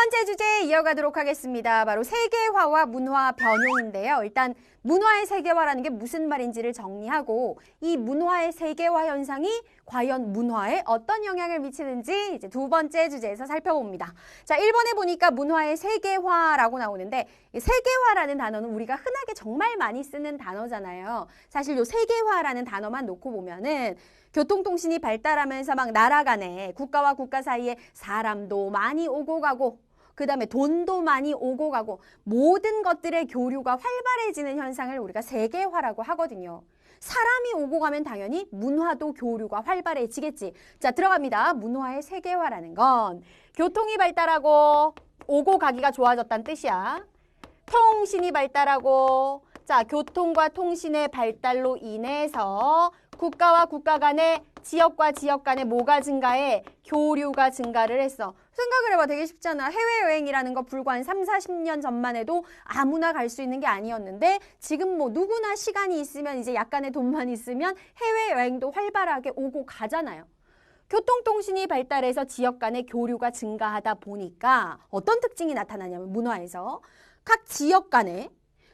번째 주제 이어가도록 하겠습니다. 바로 세계화와 문화 변용인데요. 일단 문화의 세계화라는 게 무슨 말인지를 정리하고 이 문화의 세계화 현상이 과연 문화에 어떤 영향을 미치는지 이제 두 번째 주제에서 살펴봅니다. 자, 1번에 보니까 문화의 세계화라고 나오는데 이 세계화라는 단어는 우리가 흔하게 정말 많이 쓰는 단어잖아요. 사실 요 세계화라는 단어만 놓고 보면은 교통통신이 발달하면서 막 나라 간에 국가와 국가 사이에 사람도 많이 오고 가고 그 다음에 돈도 많이 오고 가고 모든 것들의 교류가 활발해지는 현상을 우리가 세계화라고 하거든요. 사람이 오고 가면 당연히 문화도 교류가 활발해지겠지. 자, 들어갑니다. 문화의 세계화라는 건 교통이 발달하고 오고 가기가 좋아졌다는 뜻이야. 통신이 발달하고 자, 교통과 통신의 발달로 인해서 국가와 국가 간의 지역과 지역 간의 뭐가 증가해? 교류가 증가를 했어. 생각을 해봐. 되게 쉽잖아. 해외여행이라는 거 불과 한 3, 40년 전만 해도 아무나 갈 수 있는 게 아니었는데 지금 뭐 누구나 시간이 있으면 이제 약간의 돈만 있으면 해외여행도 활발하게 오고 가잖아요. 교통통신이 발달해서 지역 간의 교류가 증가하다 보니까 어떤 특징이 나타나냐면 문화에서 각 지역 간의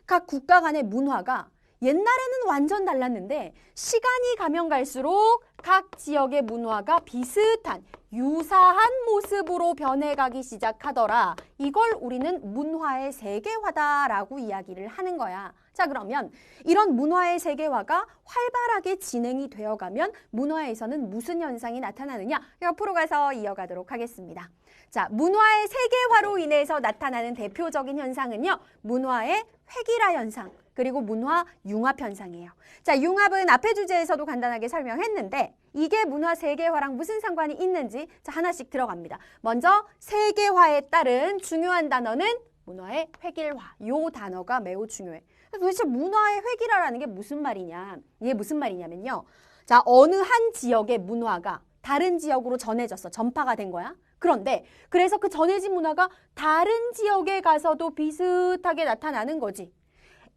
각 국가 간의 문화가 옛날에는 완전 달랐는데 시간이 가면 갈수록 각 지역의 문화가 비슷한 유사한 모습으로 변해가기 시작하더라. 이걸 우리는 문화의 세계화다라고 이야기를 하는 거야. 자, 그러면 이런 문화의 세계화가 활발하게 진행이 되어가면 문화에서는 무슨 현상이 나타나느냐? 옆으로 가서 이어가도록 하겠습니다. 자, 문화의 세계화로 인해서 나타나는 대표적인 현상은요. 문화의 획일화 현상, 그리고 문화 융합 현상이에요. 자, 융합은 앞의 주제에서도 간단하게 설명했는데 이게 문화 세계화랑 무슨 상관이 있는지 자, 하나씩 들어갑니다. 먼저 세계화에 따른 중요한 단어는 문화의 획일화. 요 단어가 매우 중요해. 도대체 문화의 획일화라는 게 무슨 말이냐? 이게 무슨 말이냐면요. 자, 어느 한 지역의 문화가 다른 지역으로 전해졌어. 전파가 된 거야. 그런데 그래서 그 전해진 문화가 다른 지역에 가서도 비슷하게 나타나는 거지.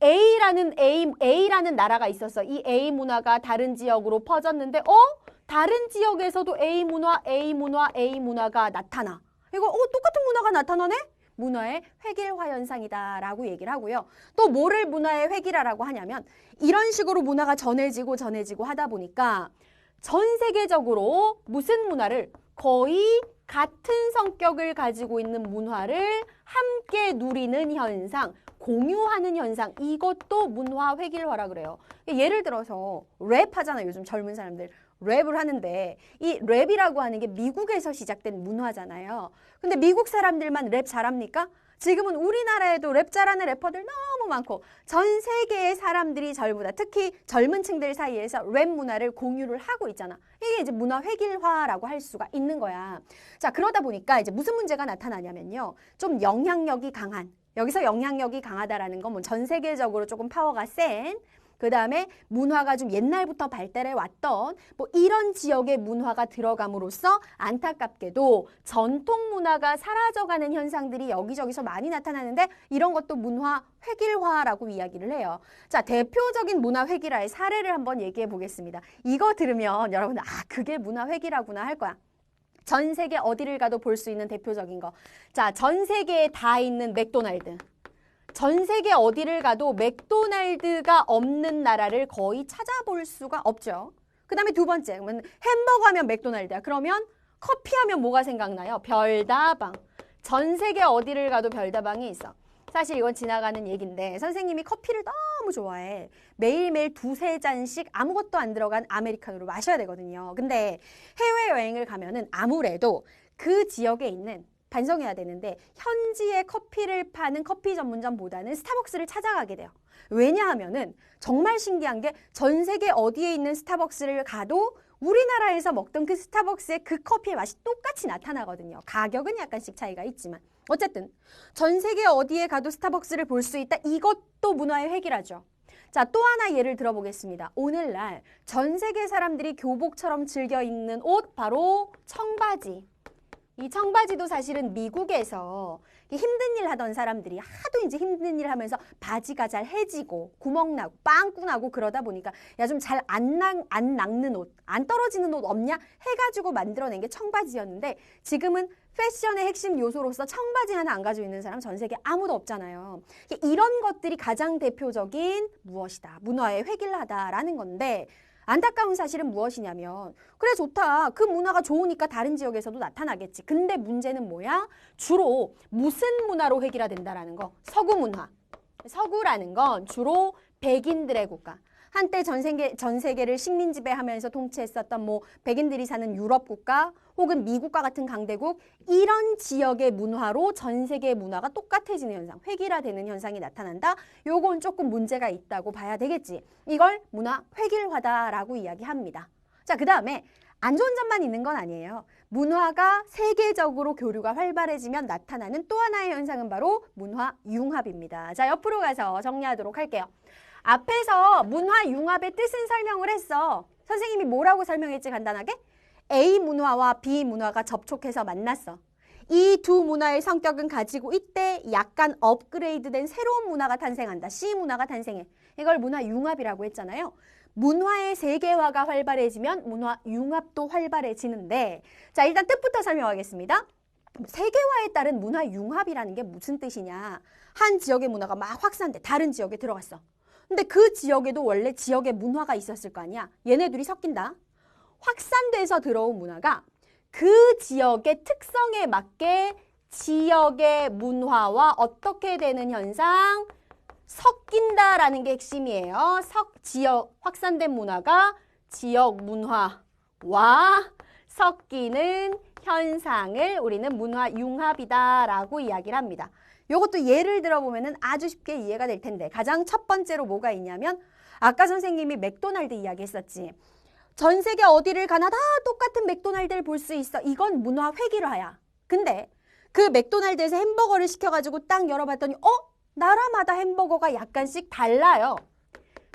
A라는 나라가 있었어. 이 A 문화가 다른 지역으로 퍼졌는데 다른 지역에서도 A 문화가 나타나. 이거 똑같은 문화가 나타나네? 문화의 획일화 현상이다라고 얘기를 하고요. 또 뭐를 문화의 획일화라고 하냐면 이런 식으로 문화가 전해지고 하다 보니까 전 세계적으로 무슨 문화를 거의 같은 성격을 가지고 있는 문화를 함께 누리는 현상, 공유하는 현상, 이것도 문화 획일화라 그래요. 예를 들어서 랩 하잖아요. 요즘 젊은 사람들 랩을 하는데 이 랩이라고 하는 게 미국에서 시작된 문화잖아요. 근데 미국 사람들만 랩 잘합니까? 지금은 우리나라에도 랩 잘하는 래퍼들 너무 많고 전 세계의 사람들이 전부 다 특히 젊은 층들 사이에서 랩 문화를 공유를 하고 있잖아. 이게 이제 문화 획일화라고 할 수가 있는 거야. 자, 그러다 보니까 이제 무슨 문제가 나타나냐면요. 좀 영향력이 강한, 여기서 영향력이 강하다라는 건 뭐 전 세계적으로 조금 파워가 센, 그 다음에 문화가 좀 옛날부터 발달해 왔던 뭐 이런 지역의 문화가 들어감으로써 안타깝게도 전통 문화가 사라져가는 현상들이 여기저기서 많이 나타나는데 이런 것도 문화 획일화라고 이야기를 해요. 자, 대표적인 문화 획일화의 사례를 한번 얘기해 보겠습니다. 이거 들으면 여러분 그게 문화 획일화구나 할 거야. 전 세계 어디를 가도 볼 수 있는 대표적인 거. 자, 전 세계에 다 있는 맥도날드. 전 세계 어디를 가도 맥도날드가 없는 나라를 거의 찾아볼 수가 없죠. 그 다음에 두 번째, 햄버거 하면 맥도날드야. 그러면 커피 하면 뭐가 생각나요? 별다방. 전 세계 어디를 가도 별다방이 있어. 사실 이건 지나가는 얘기인데 선생님이 커피를 너무 좋아해. 매일매일 2~3잔씩 아무것도 안 들어간 아메리카노를 마셔야 되거든요. 근데 해외여행을 가면은 아무래도 그 지역에 있는 반성해야 되는데 현지의 커피를 파는 커피 전문점보다는 스타벅스를 찾아가게 돼요. 왜냐하면은 정말 신기한 게 전 세계 어디에 있는 스타벅스를 가도 우리나라에서 먹던 그 스타벅스의 그 커피의 맛이 똑같이 나타나거든요. 가격은 약간씩 차이가 있지만 어쨌든 전 세계 어디에 가도 스타벅스를 볼 수 있다. 이것도 문화의 획일화죠. 자, 또 하나 예를 들어보겠습니다. 오늘날 전 세계 사람들이 교복처럼 즐겨 입는 옷 바로 청바지. 이 청바지도 사실은 미국에서 힘든 일 하던 사람들이 하도 이제 힘든 일 하면서 바지가 잘 해지고 구멍 나고 빵꾸 나고 그러다 보니까 야 좀 잘 안 낚는 옷, 안 떨어지는 옷 없냐 해가지고 만들어낸 게 청바지였는데 지금은 패션의 핵심 요소로서 청바지 하나 안 가지고 있는 사람 전 세계 아무도 없잖아요. 이런 것들이 가장 대표적인 무엇이다. 문화의 획일하다라는 건데 안타까운 사실은 무엇이냐면 그래 좋다. 그 문화가 좋으니까 다른 지역에서도 나타나겠지. 근데 문제는 뭐야? 주로 무슨 문화로 획일화된다라는 거? 서구 문화. 서구라는 건 주로 백인들의 국가. 한때 전 세계를 식민 지배하면서 통치했었던 뭐 백인들이 사는 유럽 국가 혹은 미국과 같은 강대국 이런 지역의 문화로 전 세계의 문화가 똑같아지는 현상, 획일화되는 현상이 나타난다. 요건 조금 문제가 있다고 봐야 되겠지. 이걸 문화 획일화다라고 이야기합니다. 자, 그다음에 안 좋은 점만 있는 건 아니에요. 문화가 세계적으로 교류가 활발해지면 나타나는 또 하나의 현상은 바로 문화 융합입니다. 자, 옆으로 가서 정리하도록 할게요. 앞에서 문화 융합의 뜻은 설명을 했어. 선생님이 뭐라고 설명했지 간단하게? A 문화와 B 문화가 접촉해서 만났어. 이 두 문화의 성격은 가지고 이때 약간 업그레이드된 새로운 문화가 탄생한다. C 문화가 탄생해. 이걸 문화 융합이라고 했잖아요. 문화의 세계화가 활발해지면 문화 융합도 활발해지는데 자, 일단 뜻부터 설명하겠습니다. 세계화에 따른 문화 융합이라는 게 무슨 뜻이냐. 한 지역의 문화가 막 확산돼 다른 지역에 들어갔어. 근데 그 지역에도 원래 지역의 문화가 있었을 거 아니야. 얘네들이 섞인다. 확산돼서 들어온 문화가 그 지역의 특성에 맞게 지역의 문화와 어떻게 되는 현상? 섞인다라는 게 핵심이에요. 지역 확산된 문화가 지역 문화와 섞이는 현상을 우리는 문화 융합이다라고 이야기를 합니다. 요것도 예를 들어보면 아주 쉽게 이해가 될 텐데 가장 첫 번째로 뭐가 있냐면 아까 선생님이 맥도날드 이야기했었지. 전 세계 어디를 가나 다 똑같은 맥도날드를 볼 수 있어. 이건 문화 획일화야. 근데 그 맥도날드에서 햄버거를 시켜가지고 딱 열어봤더니 나라마다 햄버거가 약간씩 달라요.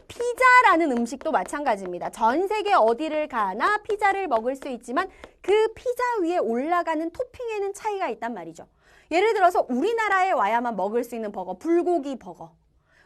피자라는 음식도 마찬가지입니다. 전 세계 어디를 가나 피자를 먹을 수 있지만 그 피자 위에 올라가는 토핑에는 차이가 있단 말이죠. 예를 들어서 우리나라에 와야만 먹을 수 있는 버거, 불고기 버거.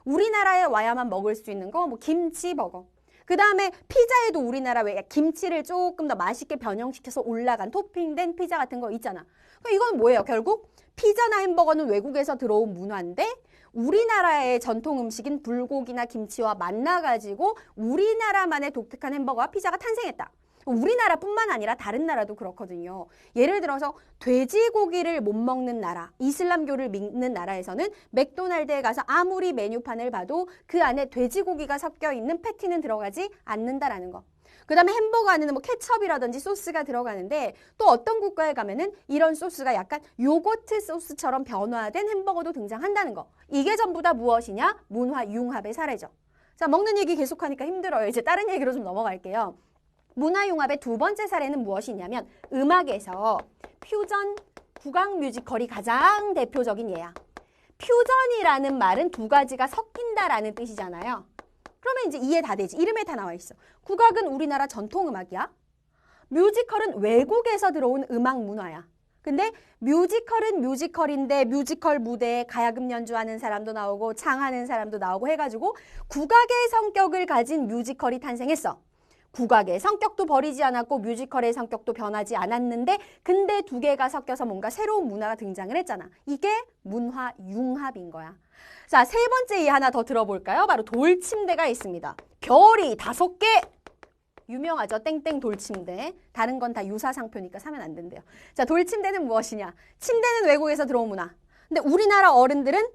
우리나라에 와야만 먹을 수 있는 거, 뭐 김치 버거. 그 다음에 피자에도 우리나라 왜 김치를 조금 더 맛있게 변형시켜서 올라간 토핑된 피자 같은 거 있잖아. 그럼 이건 뭐예요? 결국 피자나 햄버거는 외국에서 들어온 문화인데 우리나라의 전통 음식인 불고기나 김치와 만나가지고 우리나라만의 독특한 햄버거와 피자가 탄생했다. 우리나라뿐만 아니라 다른 나라도 그렇거든요. 예를 들어서 돼지고기를 못 먹는 나라, 이슬람교를 믿는 나라에서는 맥도날드에 가서 아무리 메뉴판을 봐도 그 안에 돼지고기가 섞여 있는 패티는 들어가지 않는다라는 거. 그 다음에 햄버거 안에는 뭐 케첩이라든지 소스가 들어가는데 또 어떤 국가에 가면은 이런 소스가 약간 요거트 소스처럼 변화된 햄버거도 등장한다는 거. 이게 전부 다 무엇이냐? 문화 융합의 사례죠. 자, 먹는 얘기 계속하니까 힘들어요. 이제 다른 얘기로 좀 넘어갈게요. 문화융합의 두 번째 사례는 무엇이냐면 음악에서 퓨전 국악 뮤지컬이 가장 대표적인 예야. 퓨전이라는 말은 두 가지가 섞인다라는 뜻이잖아요. 그러면 이제 이해 다 되지. 이름에 다 나와 있어. 국악은 우리나라 전통음악이야. 뮤지컬은 외국에서 들어온 음악 문화야. 근데 뮤지컬은 뮤지컬인데 뮤지컬 무대에 가야금 연주하는 사람도 나오고 창하는 사람도 나오고 해가지고 국악의 성격을 가진 뮤지컬이 탄생했어. 국악의 성격도 버리지 않았고 뮤지컬의 성격도 변하지 않았는데 근데 두 개가 섞여서 뭔가 새로운 문화가 등장을 했잖아. 이게 문화 융합인 거야. 자, 세 번째 예 하나 더 들어볼까요? 바로 돌침대가 있습니다. 별이 5개! 유명하죠? 땡땡 돌침대. 다른 건 다 유사상표니까 사면 안 된대요. 자, 돌침대는 무엇이냐? 침대는 외국에서 들어온 문화. 근데 우리나라 어른들은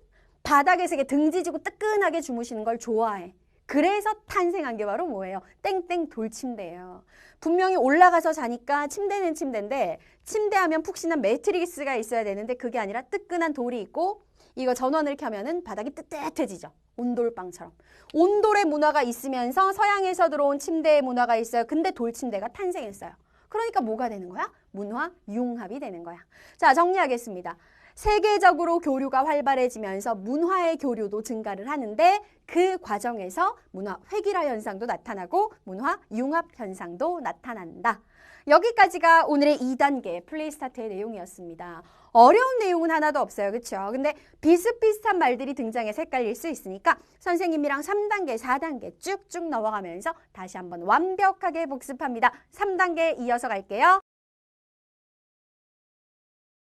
바닥에서 이렇게 등 지지고 뜨끈하게 주무시는 걸 좋아해. 그래서 탄생한 게 바로 뭐예요? 땡땡 돌침대예요. 분명히 올라가서 자니까 침대는 침대인데 침대하면 푹신한 매트리스가 있어야 되는데 그게 아니라 뜨끈한 돌이 있고 이거 전원을 켜면은 바닥이 뜨뜻해지죠. 온돌방처럼. 온돌의 문화가 있으면서 서양에서 들어온 침대의 문화가 있어요. 근데 돌침대가 탄생했어요. 그러니까 뭐가 되는 거야? 문화 융합이 되는 거야. 자, 정리하겠습니다. 세계적으로 교류가 활발해지면서 문화의 교류도 증가를 하는데 그 과정에서 문화 획일화 현상도 나타나고 문화 융합 현상도 나타난다. 여기까지가 오늘의 2단계 플레이스타트의 내용이었습니다. 어려운 내용은 하나도 없어요. 그렇죠? 근데 비슷비슷한 말들이 등장해서 헷갈릴 수 있으니까 선생님이랑 3단계, 4단계 쭉쭉 넘어가면서 다시 한번 완벽하게 복습합니다. 3단계 이어서 갈게요.